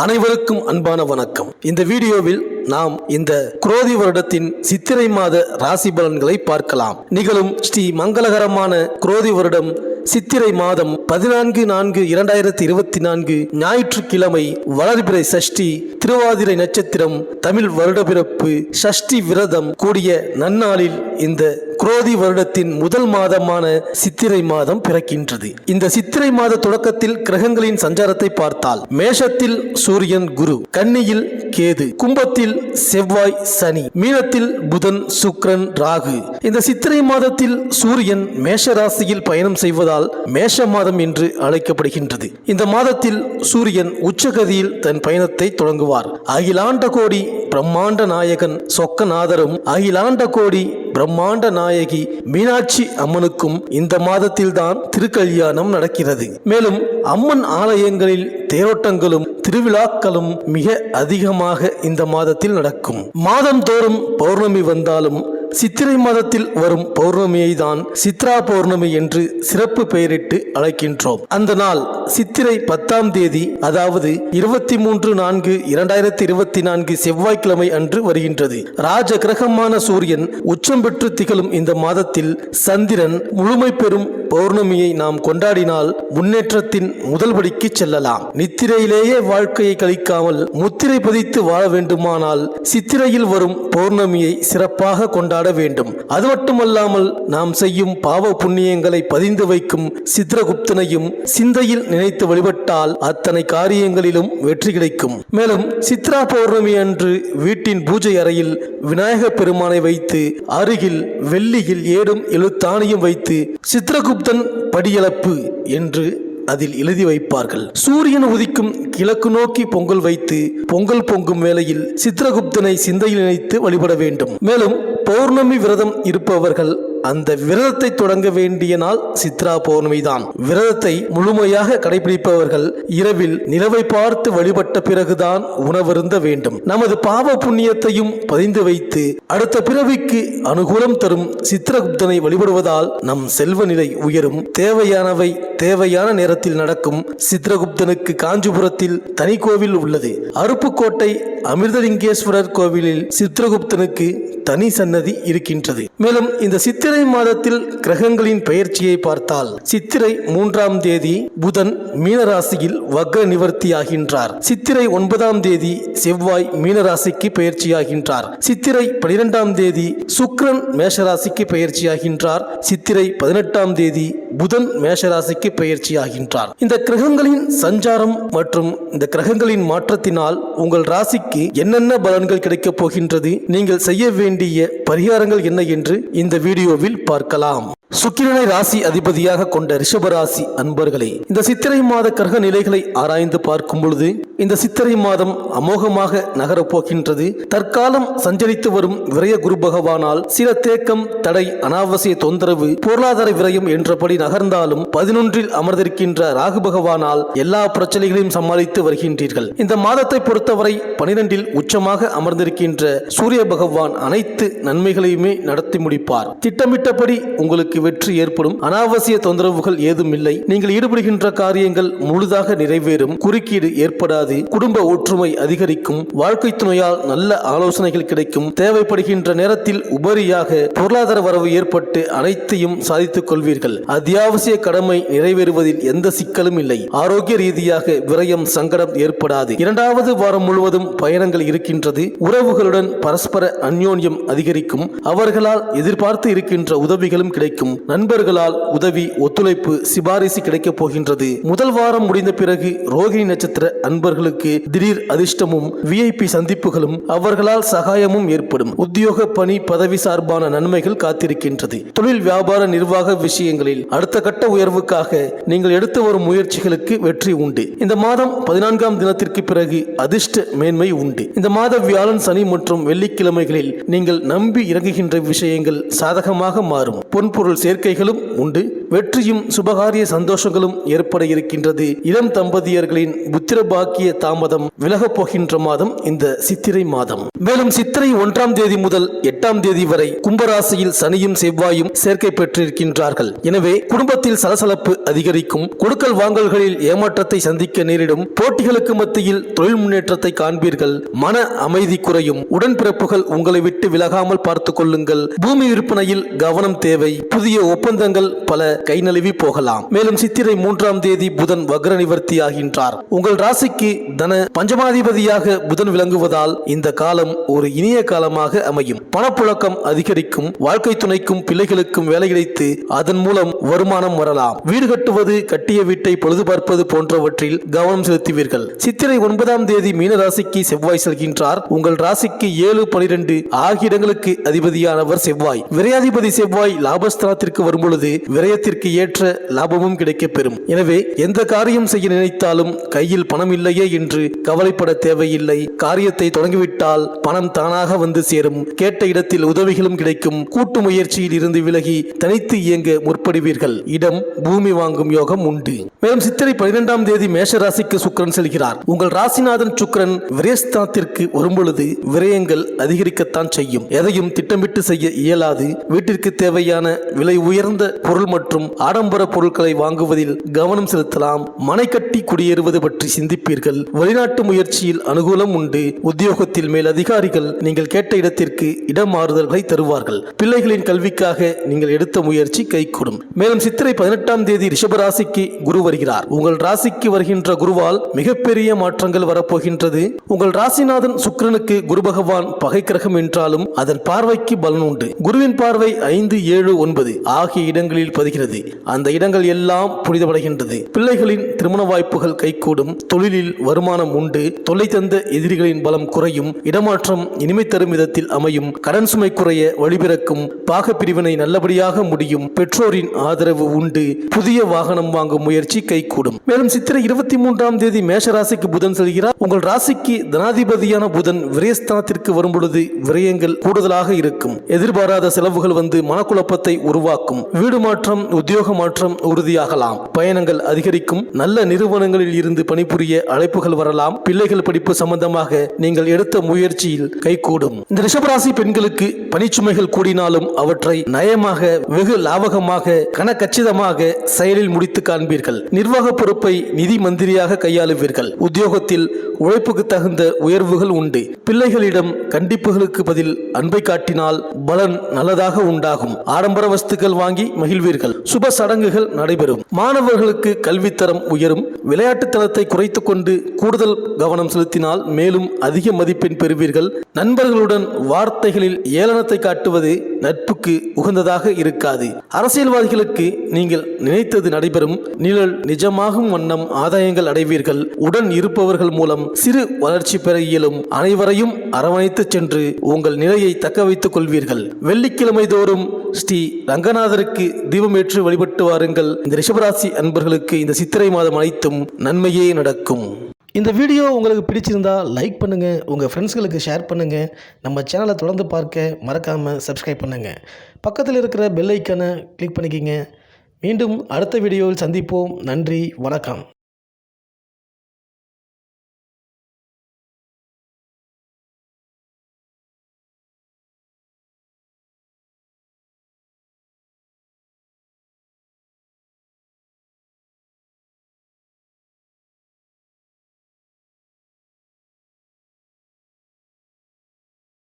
அனைவருக்கும் அன்பான வணக்கம். இந்த வீடியோவில் நாம் இந்த குரோதி வருடத்தின் சித்திரை மாத ராசி பலன்களை பார்க்கலாம். நிகழும் ஸ்ரீ மங்களகரமான குரோதி வருடம் சித்திரை மாதம் 14/4/2024 ஞாயிற்றுக்கிழமை, வளர்பிறை சஷ்டி, திருவாதிரை நட்சத்திரம், தமிழ் வருடப்பிறப்பு, சஷ்டி விரதம் கூடிய நன்னாளில் இந்த குரோதி வருடத்தின் முதல் மாதமான சித்திரை மாதம் பிறக்கின்றது. இந்த சித்திரை மாத தொடக்கத்தில் கிரகங்களின் சஞ்சாரத்தை பார்த்தால், மேஷத்தில் சூரியன் குரு, கன்னியில் கேது, கும்பத்தில் செவ்வாய் சனி, மீனத்தில் புதன் சுக்கிரன் ராகு. இந்த சித்திரை மாதத்தில் சூரியன் மேஷ ராசியில் பயணம் செய்வதால் மேஷ மாதம் என்று அழைக்கப்படுகின்றது. இந்த மாதத்தில் சூரியன் உச்சகதியில் தன் பயணத்தை தொடங்குவார். அகிலாண்ட கோடி பிரம்மாண்ட நாயகன் சொக்கநாதரும் அகிலாண்ட கோடி பிரம்மாண்ட நாயகி மீனாட்சி அம்மனுக்கும் இந்த மாதத்தில்தான் திருக்கல்யாணம் நடக்கிறது. மேலும் அம்மன் ஆலயங்களில் தேரோட்டங்களும் திருவிழாக்களும் மிக அதிகமாக இந்த மாதத்தில் நடக்கும். மாதந்தோறும் பௌர்ணமி வந்தாலும் சித்திரை மாதத்தில் வரும் பௌர்ணமியை தான் சித்ரா பௌர்ணமி என்று சிறப்பு பெயரிட்டு அழைக்கின்றோம். அந்த நாள் சித்திரை 10ஆம் தேதி, அதாவது 23/4/2024 செவ்வாய்க்கிழமை அன்று வருகின்றது. ராஜ கிரகமான சூரியன் உச்சம் பெற்று திகழும் இந்த மாதத்தில் சந்திரன் முழுமை பெறும் பௌர்ணமியை நாம் கொண்டாடினால் முன்னேற்றத்தின் முதல் படிக்கு செல்லலாம். நித்திரையிலேயே வாழ்க்கையை கழிக்காமல் முத்திரை பதித்து வாழ வேண்டுமானால் சித்திரையில் வரும் பௌர்ணமியை சிறப்பாக கொண்டாட வேண்டும். அது மட்டுமல்லாமல் நாம் செய்யும் பாவ புண்ணியங்களை பதிந்து வைக்கும் சித்ரகுப்தனையும் சிந்தையில் நினைத்து வழிபட்டால் அத்தனை காரியங்களிலும் வெற்றி கிடைக்கும். மேலும் சித்ரா பௌர்ணமி அன்று வீட்டின் பூஜை அறையில் விநாயக பெருமானை வைத்து அருகில் வெள்ளியில் ஏடும் எழுத்தாணியும் வைத்து சித்ரகுப்தன் படியளப்பு என்று அதில் எழுதி வைப்பார்கள். சூரியன் உதிக்கும் கிழக்கு நோக்கி பொங்கல் வைத்து பொங்கல் பொங்கும் வேளையில் சித்ரகுப்தனை சிந்தையில் நினைத்து வழிபட வேண்டும். மேலும் பௌர்ணமி விரதம் இருப்பவர்கள் அந்த விரதத்தை தொடங்க வேண்டிய நாள் சித்ரா பௌர்ணமி தான். விரதத்தை முழுமையாக கடைபிடிப்பவர்கள் இரவில் நிலவை பார்த்து வழிபட்ட பிறகுதான் உணவருந்த வேண்டும். நமது பாவ புண்ணியத்தையும் பதிந்து வைத்து அடுத்த பிறவிக்கு அனுகூலம் தரும் சித்ரகுப்தனை வழிபடுவதால் நம் செல்வ நிலை உயரும். தேவையானவை தேவையான நேரத்தில் நடக்கும். சித்ரகுப்தனுக்கு காஞ்சிபுரத்தில் தனி கோவில் உள்ளது. அருப்புக்கோட்டை அமிர்தலிங்கேஸ்வரர் கோவிலில் சித்ரகுப்தனுக்கு தனி சன்னதி இருக்கின்றது. மேலும் இந்த சித்திரை மாதத்தில் கிரகங்களின் பெயர்ச்சியை பார்த்தால், சித்திரை 3ஆம் தேதி புதன் மீனராசியில் வக்ர நிவர்த்தி ஆகின்றார். சித்திரை 9ஆம் தேதி செவ்வாய் மீனராசிக்கு பெயர்ச்சியாகின்றார். சித்திரை 12ஆம் தேதி சுக்கிரன் மேஷராசிக்கு பெயர்ச்சியாகின்றார். சித்திரை 18ஆம் தேதி புதன் மேஷராசிக்கு பெயர்ச்சியாகின்றார். இந்த கிரகங்களின் சஞ்சாரம் மற்றும் இந்த கிரகங்களின் மாற்றத்தினால் உங்கள் ராசிக்கு என்னென்ன பலன்கள் கிடைக்கப் போகின்றது, நீங்கள் செய்ய வேண்டிய பரிகாரங்கள் என்ன என்று இந்த வீடியோவில் பார்க்கலாம். சுக்கிரனை ராசி அதிபதியாக கொண்ட ரிஷபராசி அன்பர்களே, இந்த சித்திரை மாத கிரக நிலைகளை ஆராய்ந்து பார்க்கும் பொழுது இந்த சித்திரை மாதம் அமோகமாக நகரப்போகின்றது. தற்காலம் சஞ்சரித்து வரும் விரய குரு பகவானால் சில தேக்கம், தடை, அனாவசிய தொந்தரவு, பொருளாதார விரயம் என்றபடி நகர்ந்தாலும் 11இல் அமர்ந்திருக்கின்ற ராகு பகவானால் எல்லா பிரச்சனைகளையும் சமாளித்து வருகின்றீர்கள். இந்த மாதத்தை பொறுத்தவரை 12இல் உச்சமாக அமர்ந்திருக்கின்ற சூரிய பகவான் அனைத்து நன்மைகளையுமே நடத்தி முடிப்பார். திட்டமிட்டபடி உங்களுக்கு வெற்றி ஏற்படும். அனாவசிய தொந்தரவுகள் ஏதும் இல்லை. நீங்கள் ஈடுபடுகின்ற காரியங்கள் முழுதாக நிறைவேறும். குறுக்கீடு ஏற்படாது. குடும்ப ஒற்றுமை அதிகரிக்கும். வாழ்க்கை துணையால் நல்ல ஆலோசனைகள் கிடைக்கும். தேவைப்படுகின்ற நேரத்தில் உபரியாக பொருளாதார வரவு ஏற்பட்டு அனைத்தையும் சாதித்துக் கொள்வீர்கள். அத்தியாவசிய கடமை நிறைவேறுவதில் எந்த சிக்கலும் இல்லை. ஆரோக்கிய ரீதியாக விரயம், சங்கடம் ஏற்படாது. 2வது வாரம் முழுவதும் பயணங்கள் இருக்கின்றது. உறவுகளுடன் பரஸ்பர அந்யோன்யம் அதிகரிக்கும். அவர்களால் எதிர்பார்த்து இருக்கின்ற உதவிகளும் கிடைக்கும். நண்பர்களால் உதவி, ஒத்துழைப்பு, சிபாரிசு கிடைக்கப் போகின்றது. முதல் வாரம் முடிந்த பிறகு ரோகிணி நட்சத்திர அன்பர்களுக்கு திடீர் அதிர்ஷ்டமும் விஐபி சந்திப்புகளும் அவர்களால் சகாயமும் ஏற்படும். உத்தியோக, பணி, பதவி சார்பான நன்மைகள் காத்திருக்கின்றது. தொழில், வியாபார, நிர்வாக விஷயங்களில் அடுத்த கட்ட உயர்வுக்காக நீங்கள் எடுத்து வரும் முயற்சிகளுக்கு வெற்றி உண்டு. இந்த மாதம் 14ஆம் தினத்திற்கு பிறகு அதிர்ஷ்ட மேன்மை உண்டு. இந்த மாத வியாழன், சனி மற்றும் வெள்ளிக்கிழமைகளில் நீங்கள் நம்பி இறங்குகின்ற விஷயங்கள் சாதகமாக மாறும். பொன்பொருள் சேர்க்கைகளும் உண்டு. வெற்றியும் சுபகாரிய சந்தோஷங்களும் ஏற்பட இருக்கின்றது. இளம் தம்பதியர்களின் புத்திர பாக்கிய தாமதம் விலகப் போகின்ற மாதம் இந்த சித்திரை மாதம். மேலும் சித்திரை 1ஆம் தேதி முதல் 8ஆம் தேதி வரை கும்பராசியில் சனியும் செவ்வாயும் சேர்க்கை பெற்றிருக்கின்றார்கள். எனவே குடும்பத்தில் சலசலப்பு அதிகரிக்கும். கொடுக்கல் வாங்கல்களில் ஏமாற்றத்தை சந்திக்க நேரிடும். போட்டிகளுக்கு மத்தியில் தொழில் முன்னேற்றத்தை காண்பீர்கள். மன அமைதி குறையும். உடன்பிறப்புகள் உங்களை விட்டு விலகாமல் பார்த்துக் கொள்ளுங்கள். பூமி விற்பனையில் கவனம் தேவை. புதிய ஒப்பந்தங்கள் பல கை நழுவி போகலாம். மேலும் சித்திரை 3ஆம் தேதி புதன் வக்ர நிவர்த்தி ஆகின்றார். உங்கள் ராசிக்கு தன பஞ்சமாதிபதியாக புதன் விளங்குவதால் இந்த காலம் ஒரு இனிய காலமாக அமையும். பணப்புழக்கம் அதிகரிக்கும். வாழ்க்கை துணைக்கும் பிள்ளைகளுக்கும் வேலை கிடைத்து அதன் மூலம் வருமானம் வரலாம். வீடு கட்டுவது, கட்டிய வீட்டை பொழுது பார்ப்பது போன்றவற்றில் கவனம் செலுத்துவீர்கள். சித்திரை 9ஆம் தேதி மீன ராசிக்கு செவ்வாய் செல்கின்றார். உங்கள் ராசிக்கு 7, 12 ஆகிய இடங்களுக்கு அதிபதியானவர் செவ்வாய். விரையாதிபதி செவ்வாய் லாபஸ்தானத்திற்கு வரும்பொழுது விரயத்திற்கு ஏற்ற லாபமும் கிடைக்கப் பெறும். எனவே எந்த காரியம் செய்ய நினைத்தாலும் கையில் பணம் இல்லையே என்று கவலைப்பட தேவையில்லை. காரியத்தை தொடங்கிவிட்டால் பணம் தானாக வந்து சேரும். கேட்ட இடத்தில் உதவிகளும் கிடைக்கும். கூட்டு முயற்சியில் இருந்து விலகி தனித்து இயங்க முற்படுவீர்கள். இடம், பூமி வாங்கும் யோகம் உண்டு. மேலும் சித்திரை 12ஆம் தேதி மேஷ ராசிக்கு சுக்கிரன் செல்கிறார். உங்கள் ராசிநாதன் சுக்கிரன் விரயஸ்தானத்திற்கு வரும்பொழுது விரயங்கள் அதிகரிக்கத்தான் செய்யும். எதையும் திட்டமிட்டு செய்ய இயலாது. வீட்டிற்கு தேவையான விலை உயர்ந்த பொருள் மற்றும் ஆடம்பர பொருட்களை வாங்குவதில் கவனம் செலுத்தலாம். மனை கட்டி குடியேறுவது பற்றி சிந்திப்பீர்கள். வெளிநாட்டு முயற்சியில் அனுகூலம் உண்டு. உத்தியோகத்தில் மேல் அதிகாரிகள் நீங்கள் கேட்ட இடத்திற்கு இடம் மாறுதல்களை தருவார்கள். பிள்ளைகளின் கல்விக்காக நீங்கள் எடுத்த முயற்சி கைகூடும். மேலும் சித்திரை 18ஆம் தேதி ரிஷபராசிக்கு குரு வருகிறார். உங்கள் ராசிக்கு வருகின்ற குருவால் மிகப்பெரிய மாற்றங்கள் வரப்போகின்றது. உங்கள் ராசிநாதன் சுக்கிரனுக்கு குரு பகவான் பகை கிரகம் என்றாலும் அதன் பார்வைக்கு பலன் உண்டு. குருவின் பார்வை 5, 7, 9 ஆகிய இடங்களில் பதிகிறது. அந்த இடங்கள் எல்லாம் புனிதமடைகின்றது. பிள்ளைகளின் திருமண வாய்ப்புகள் கைகூடும். தொழிலில் வருமானம் உண்டு. தொல்லை தந்த எதிரிகளின் பலம் குறையும். இடமாற்றம் இனிமை தரும் விதத்தில் அமையும். கடன் சுமை குறைய வழிபிறக்கும். பாக பிரிவினை நல்லபடியாக முடியும். பெற்றோரின் ஆதரவு உண்டு. புதிய வாகனம் வாங்கும் முயற்சி கைகூடும். மேலும் சித்திரை 23ஆம் தேதி மேஷ ராசிக்கு புதன் செல்கிறார். உங்கள் ராசிக்கு தனாதிபதியான புதன் விரயஸ்தானத்திற்கு வரும்பொழுது விரயங்கள் கூடுதலாக இருக்கும். எதிர்பாராத செலவுகள் வந்து மனக்குழப்பத்தை உருவாக்கும். வீடு மாற்றம், உத்தியோக மாற்றம் உறுதியாகலாம். பயணங்கள் அதிகரிக்கும். நல்ல நிறுவனங்களில் இருந்து பணிபுரிய அழைப்புகள் வரலாம். பிள்ளைகள் படிப்பு சம்பந்தமாக நீங்கள் எடுத்த முயற்சியில் கைகூடும். இந்த ரிஷபராசி பெண்களுக்கு பணிச்சுமைகள் கூடினாலும் அவற்றை நயமாக, வெகு லாபகமாக, கனகச்சிதமாக செயலில் முடித்து காண்பீர்கள். நிர்வாக பொறுப்பை நிதி மந்திரியாக கையாளுவீர்கள். உத்தியோகத்தில் உழைப்புக்கு தகுந்த உயர்வுகள் உண்டு. பிள்ளைகளிடம் கண்டிப்புகளுக்கு பதில் அன்பை காட்டினால் பலன் நல்லதாக உண்டாகும். ஆடம்பர வஸ்துக்கள் வாங்கி மகிழ்வீர்கள். சுப சடங்குகள் நடைபெறும். மாணவர்களுக்கு கல்வித்தரம் உயரும். விளையாட்டு தளத்தை குறைத்துக் கொண்டு கூடுதல் கவனம் செலுத்தினால் மேலும் அதிக மதிப்பெண் பெறுவீர்கள். நண்பர்களுடன் வார்த்தைகளில் ஏளனத்தை காட்டுவது நட்புக்கு உகந்ததாக இருக்காது. அரசியல்வாதிகளுக்கு நீங்கள் நினைத்தது நடைபெறும். நிழல் நிஜமாகும் வண்ணம் ஆதாயங்கள் அடைவீர்கள். உடன் இருப்பவர்கள் மூலம் சிறு வளர்ச்சி பெற இயலும். அனைவரையும் அரவணைத்து சென்று உங்கள் நிலையை தக்க வைத்துக் கொள்வீர்கள். வெள்ளிக்கிழமை தோறும் ஸ்ரீ ரங்கநாதருக்கு தீபமேற்று வழிபட்டு வாருங்கள். இந்த ரிஷபராசி அன்பர்களுக்கு இந்த சித்திரை மாதம் அனைத்தும் நன்மையே நடக்கும். இந்த வீடியோ உங்களுக்கு பிடிச்சிருந்தா லைக் பண்ணுங்கள். உங்கள் ஃப்ரெண்ட்ஸ்களுக்கு ஷேர் பண்ணுங்கள். நம்ம சேனலை தொடர்ந்து பார்க்க மறக்காமல் சப்ஸ்கிரைப் பண்ணுங்கள். பக்கத்தில் இருக்கிற பெல் ஐக்கானை கிளிக் பண்ணிக்கிங்க. மீண்டும் அடுத்த வீடியோவில் சந்திப்போம். நன்றி, வணக்கம்.